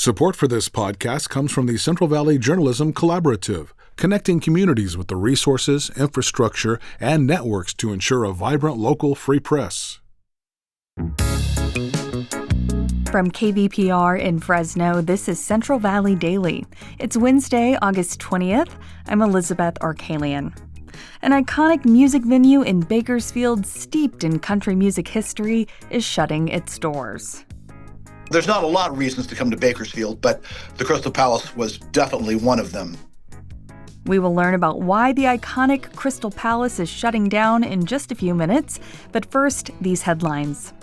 Support for this podcast comes from the Central Valley Journalism Collaborative, connecting communities with the resources, infrastructure, and networks to ensure a vibrant local free press. From KVPR in Fresno, this is Central Valley Daily. It's Wednesday, August 20th. I'm Elizabeth Arkalian. An iconic music venue in Bakersfield, steeped in country music history, is shutting its doors. There's not a lot of reasons to come to Bakersfield, but the Crystal Palace was definitely one of them. We will learn about why the iconic Crystal Palace is shutting down in just a few minutes, but first, these headlines.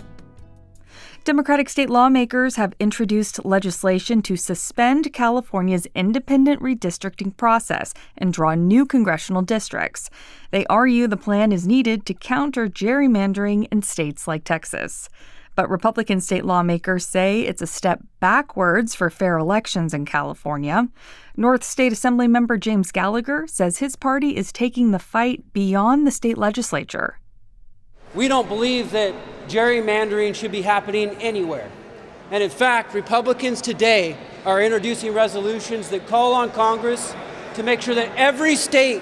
Democratic state lawmakers have introduced legislation to suspend California's independent redistricting process and draw new congressional districts. They argue the plan is needed to counter gerrymandering in states like Texas. But Republican state lawmakers say it's a step backwards for fair elections in California. North State Assembly member James Gallagher says his party is taking the fight beyond the state legislature. We don't believe that gerrymandering should be happening anywhere. And in fact, Republicans today are introducing resolutions that call on Congress to make sure that every state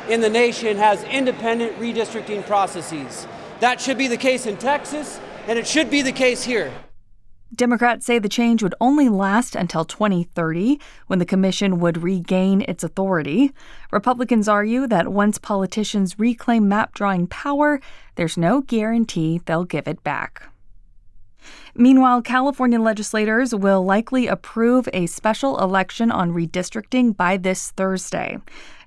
in the nation has independent redistricting processes. That should be the case in Texas, and it should be the case here. Democrats say the change would only last until 2030, when the commission would regain its authority. Republicans argue that once politicians reclaim map-drawing power, there's no guarantee they'll give it back. Meanwhile, California legislators will likely approve a special election on redistricting by this Thursday.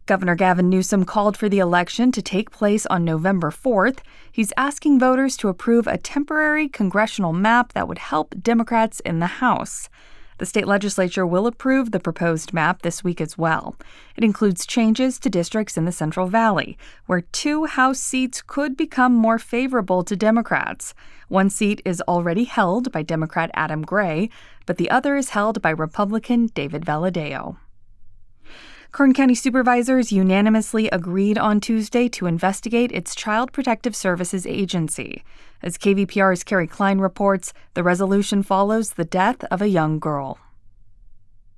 Governor Gavin Newsom called for the election to take place on November 4th. He's asking voters to approve a temporary congressional map that would help Democrats in the House. The state legislature will approve the proposed map this week as well. It includes changes to districts in the Central Valley, where 2 House seats could become more favorable to Democrats. One seat is already held by Democrat Adam Gray, but the other is held by Republican David Valadao. Kern County supervisors unanimously agreed on Tuesday to investigate its Child Protective Services agency. As KVPR's Carrie Klein reports, the resolution follows the death of a young girl.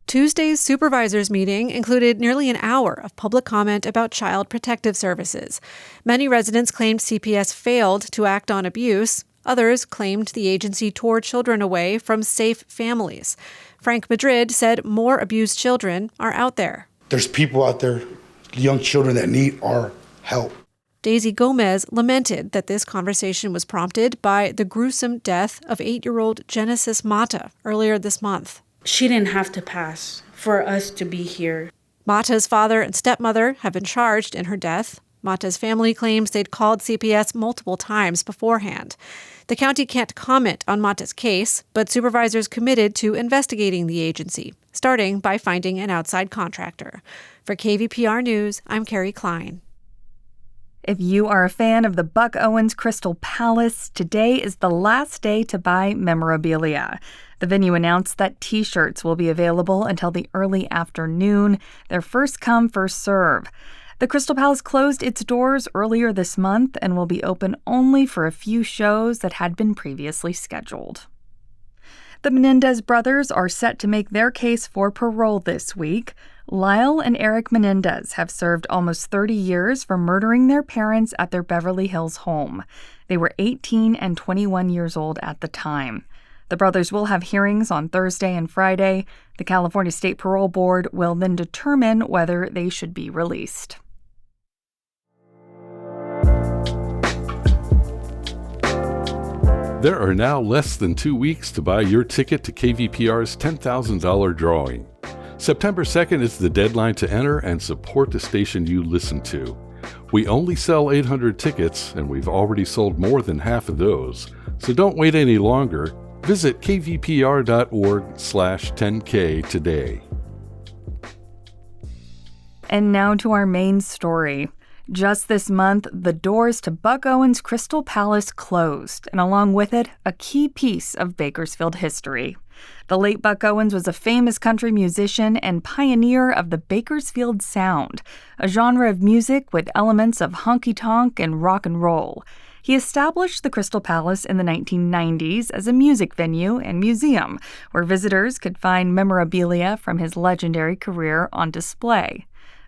Tuesday's supervisors meeting included nearly an hour of public comment about Child Protective Services. Many residents claimed CPS failed to act on abuse. Others claimed the agency tore children away from safe families. Frank Madrid said more abused children are out there. There's people out there, young children, that need our help. Daisy Gomez lamented that this conversation was prompted by the gruesome death of 8-year-old Genesis Mata earlier this month. She didn't have to pass for us to be here. Mata's father and stepmother have been charged in her death. Mata's family claims they'd called CPS multiple times beforehand. The county can't comment on Mata's case, but supervisors committed to investigating the agency, starting by finding an outside contractor. For KVPR News, I'm Carrie Klein. If you are a fan of the Owens Crystal Palace, today is the last day to buy memorabilia. The venue announced that T-shirts will be available until the early afternoon. They're first come, first serve. The Crystal Palace closed its doors earlier this month and will be open only for a few shows that had been previously scheduled. The Menendez brothers are set to make their case for parole this week. Lyle and Eric Menendez have served almost 30 years for murdering their parents at their Beverly Hills home. They were 18 and 21 years old at the time. The brothers will have hearings on Thursday and Friday. The California State Parole Board will then determine whether they should be released. There are now less than 2 weeks to buy your ticket to KVPR's $10,000 drawing. September 2nd is the deadline to enter and support the station you listen to. We only sell 800 tickets, and we've already sold more than half of those. So don't wait any longer. Visit kvpr.org/10K today. And now to our main story. Just this month, the doors to Owens Crystal Palace closed, and along with it, a key piece of Bakersfield history. The late Buck Owens was a famous country musician and pioneer of the Bakersfield sound, a genre of music with elements of honky-tonk and rock and roll. He established the Crystal Palace in the 1990s as a music venue and museum where visitors could find memorabilia from his legendary career on display.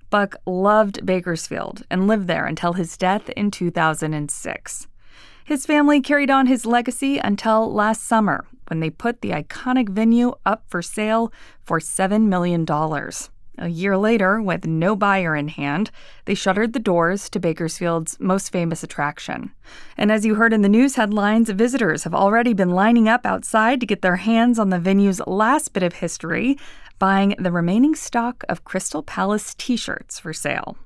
Buck loved Bakersfield and lived there until his death in 2006. His family carried on his legacy until last summer, when they put the iconic venue up for sale for $7 million. A year later, with no buyer in hand, they shuttered the doors to Bakersfield's most famous attraction. And as you heard in the news headlines, visitors have already been lining up outside to get their hands on the venue's last bit of history, buying the remaining stock of Crystal Palace t-shirts for sale.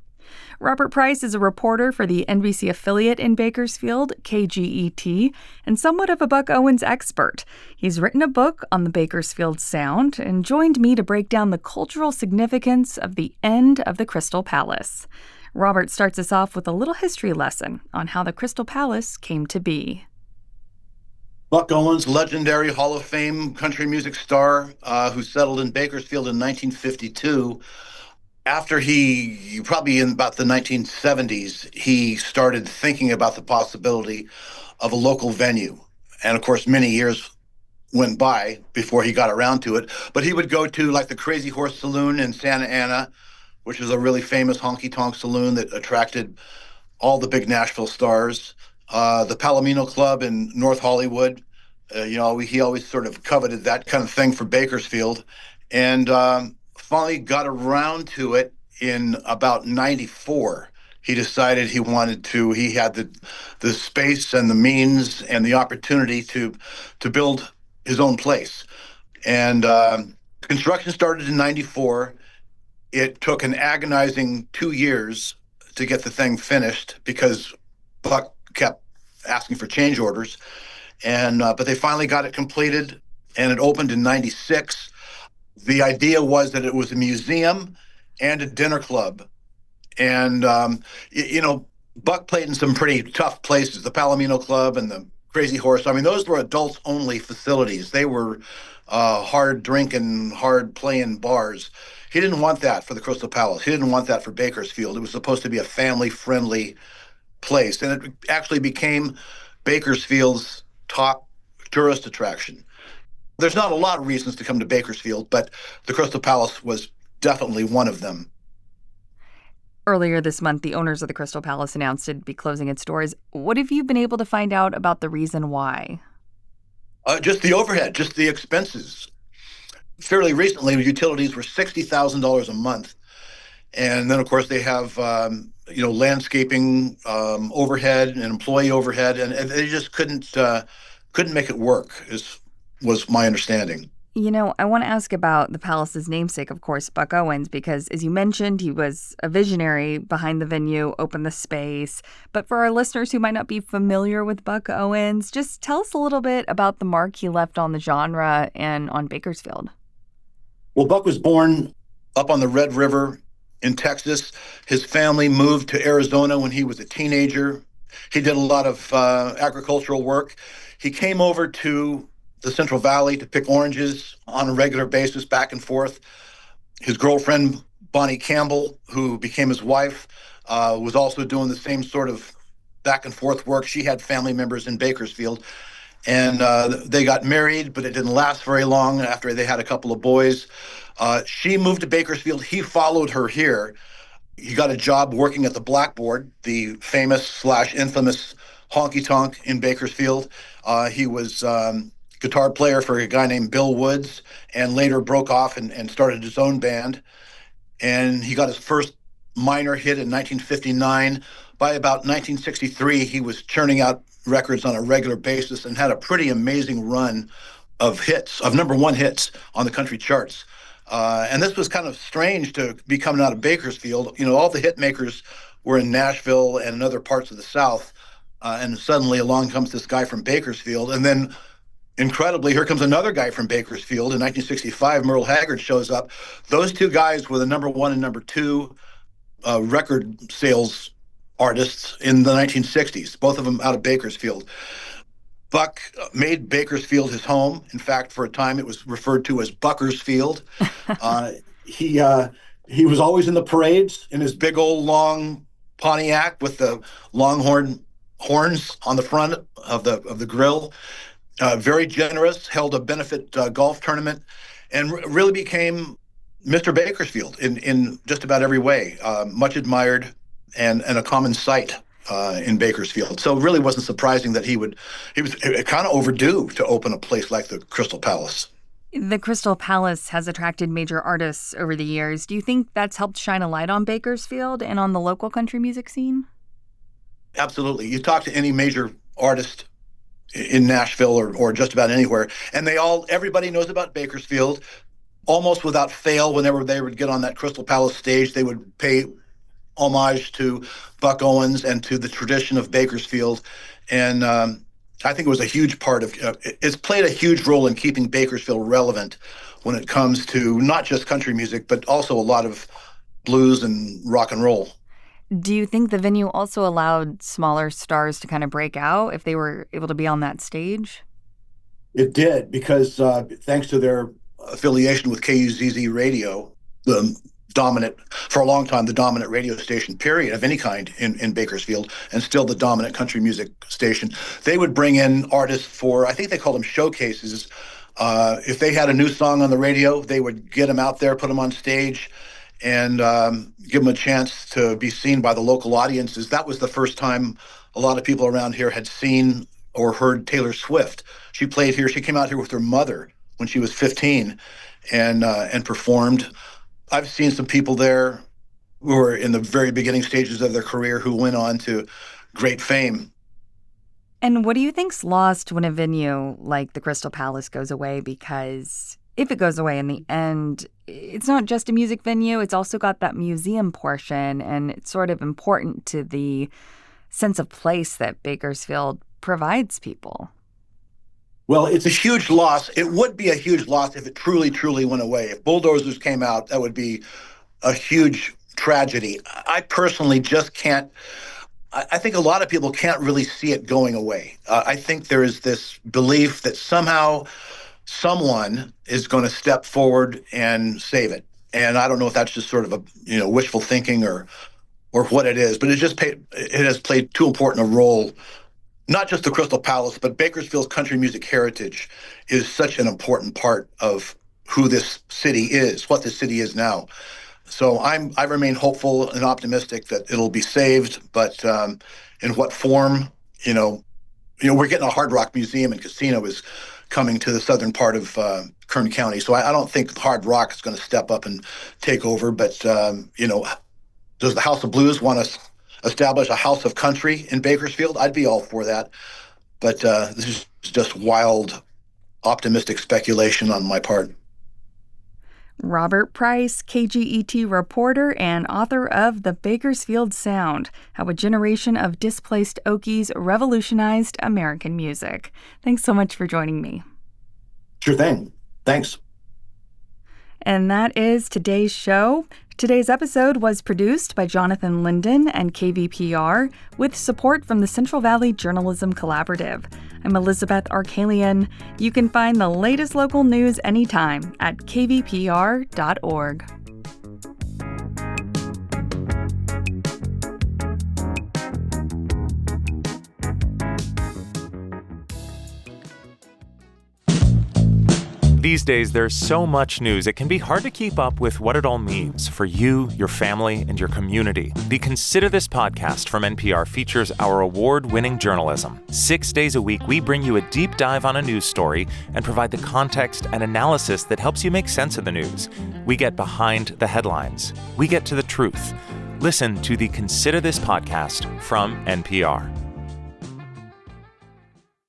Robert Price is a reporter for the NBC affiliate in Bakersfield, KGET, and somewhat of a Buck Owens expert. He's written a book on the Bakersfield sound and joined me to break down the cultural significance of the end of the Crystal Palace. Robert starts us off with a little history lesson on how the Crystal Palace came to be. Buck Owens, legendary Hall of Fame country music star who settled in Bakersfield in 1952. After probably in about the 1970s, he started thinking about the possibility of a local venue. And of course, many years went by before he got around to it. But he would go to like the Crazy Horse Saloon in Santa Ana, which is a really famous honky-tonk saloon that attracted all the big Nashville stars. The Palomino Club in North Hollywood. He always sort of coveted that kind of thing for Bakersfield. And finally got around to it in about 94. He decided he had the space and the means and the opportunity to build his own place. And construction started in 94. It took an agonizing 2 years to get the thing finished because Buck kept asking for change orders. But they finally got it completed, and it opened in 96. The idea was that it was a museum and a dinner club. And, Buck played in some pretty tough places, the Palomino Club and the Crazy Horse. I mean, those were adults-only facilities. They were hard drinking, hard playing bars. He didn't want that for the Crystal Palace. He didn't want that for Bakersfield. It was supposed to be a family-friendly place. And it actually became Bakersfield's top tourist attraction. There's not a lot of reasons to come to Bakersfield, but the Crystal Palace was definitely one of them. Earlier this month, the owners of the Crystal Palace announced it'd be closing its doors. What have you been able to find out about the reason why? Just the overhead, just the expenses. Fairly recently, utilities were $60,000 a month. And then, of course, they have, landscaping overhead and employee overhead, and they just couldn't make it work, was my understanding. I want to ask about the palace's namesake, of course, Buck Owens, because as you mentioned, he was a visionary behind the venue, opened the space. But for our listeners who might not be familiar with Buck Owens, just tell us a little bit about the mark he left on the genre and on Bakersfield. Well, Buck was born up on the Red River in Texas. His family moved to Arizona when he was a teenager. He did a lot of agricultural work. He came over to the Central Valley to pick oranges on a regular basis, back and forth. His girlfriend, Bonnie Campbell, who became his wife, was also doing the same sort of back and forth work. She had family members in Bakersfield. And they got married, but it didn't last very long after they had a couple of boys. She moved to Bakersfield. He followed her here. He got a job working at the Blackboard, the famous/infamous honky-tonk in Bakersfield. He was guitar player for a guy named Bill Woods, and later broke off and started his own band. And he got his first minor hit in 1959. By about 1963, he was churning out records on a regular basis and had a pretty amazing run of hits, of number one hits on the country charts. And this was kind of strange to be coming out of Bakersfield. All the hit makers were in Nashville and in other parts of the South. And suddenly along comes this guy from Bakersfield. And then incredibly, here comes another guy from Bakersfield. In 1965, Merle Haggard shows up. Those two guys were the number one and number two record sales artists in the 1960s, both of them out of Bakersfield. Buck made Bakersfield his home. In fact, for a time, it was referred to as Buckersfield. He was always in the parades in his big old long Pontiac with the Longhorn horns on the front of the grill. Very generous, held a benefit golf tournament, and really became Mr. Bakersfield in just about every way. Much admired and a common sight in Bakersfield. So it really wasn't surprising that he was kind of overdue to open a place like the Crystal Palace. The Crystal Palace has attracted major artists over the years. Do you think that's helped shine a light on Bakersfield and on the local country music scene? Absolutely. You talk to any major artist in Nashville or just about anywhere, and everybody knows about Bakersfield. Almost without fail, whenever they would get on that Crystal Palace stage, they would pay homage to Buck Owens and to the tradition of Bakersfield. And I think it was a huge part of it's played a huge role in keeping Bakersfield relevant when it comes to not just country music, but also a lot of blues and rock and roll. Do you think the venue also allowed smaller stars to kind of break out if they were able to be on that stage? It did, because thanks to their affiliation with KUZZ Radio, for a long time, the dominant radio station, period, of any kind in Bakersfield, and still the dominant country music station. They would bring in artists for, I think they called them showcases. If they had a new song on the radio, they would get them out there, put them on stage, and give them a chance to be seen by the local audiences. That was the first time a lot of people around here had seen or heard Taylor Swift. She played here. She came out here with her mother when she was 15 and performed. I've seen some people there who were in the very beginning stages of their career who went on to great fame. And what do you think's lost when a venue like the Crystal Palace goes away? Because if it goes away in the end, it's not just a music venue, it's also got that museum portion, and it's sort of important to the sense of place that Bakersfield provides people. Well, it's a huge loss. It would be a huge loss if it truly, truly went away. If bulldozers came out, that would be a huge tragedy. I personally just can't. I think a lot of people can't really see it going away. I think there is this belief that somehow someone is going to step forward and save it. And I don't know if that's just sort of a wishful thinking or what it is, but it has played too important a role. Not just the Crystal Palace, but Bakersfield's country music heritage is such an important part of who this city is, what this city is now. So I remain hopeful and optimistic that it'll be saved, but in what form, we're getting a Hard Rock Museum and Casino is coming to the southern part of Kern County. So I don't think Hard Rock is going to step up and take over, but does the House of Blues want to establish a house of country in Bakersfield? I'd be all for that. But this is just wild, optimistic speculation on my part. Robert Price, KGET reporter and author of The Bakersfield Sound, How a Generation of Displaced Okies Revolutionized American Music. Thanks so much for joining me. Sure thing. Thanks. And that is today's show. Today's episode was produced by Jonathan Linden and KVPR with support from the Central Valley Journalism Collaborative. I'm Elizabeth Arkalian. You can find the latest local news anytime at kvpr.org. These days, there's so much news, it can be hard to keep up with what it all means for you, your family, and your community. The Consider This podcast from NPR features our award-winning journalism. 6 days a week, we bring you a deep dive on a news story and provide the context and analysis that helps you make sense of the news. We get behind the headlines. We get to the truth. Listen to the Consider This podcast from NPR.